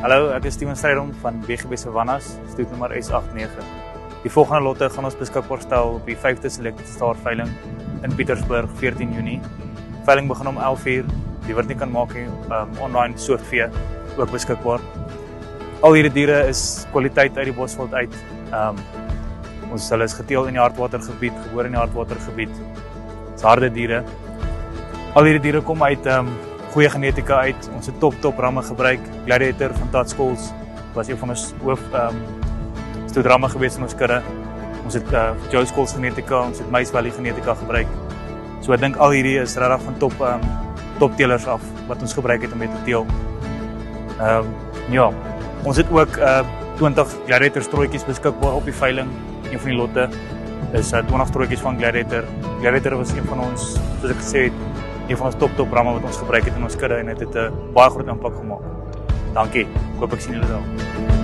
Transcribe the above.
Hallo, ek is Steven Strydom van BGB Savannas, stoet nommer S89. Die volgende lotte gaan ons beskikbaar stel op die 5de Selected Star veiling in Pietersburg, 14 Junie. Veiling begin om 11:00, die word nie kan maak nie, online soortvee ook beskikbaar. Al hierdie diere is kwaliteit uit die Bosveld uit. Hulle is geteel in die hartwatergebied, gebore in die hartwatergebied. Dis harde diere. Al hierdie diere kom uit goeie genetika uit. Ons het top ramme gebruik. Gladiator van Tatschools was een van ons hoof stoetramme gewees in ons kudde. Ons het Joe Schools genetika, ons het Mice Valley genetika gebruik. So ek dink al hierdie is regtig van top teelers af wat ons gebruik het om mee te teel. Ja, ons het ook 20 Gladiator strooitjies beskikbaar op die veiling. Een van die lotte is 20 strooitjies van Gladiator. Gladiator was een van ons, soos ek gesê het, een van ons top ramme wat ons gebruik het in ons kudde en het 'n baie groot impak gemaak. Dankie. Ek hoop ek sien julle daar.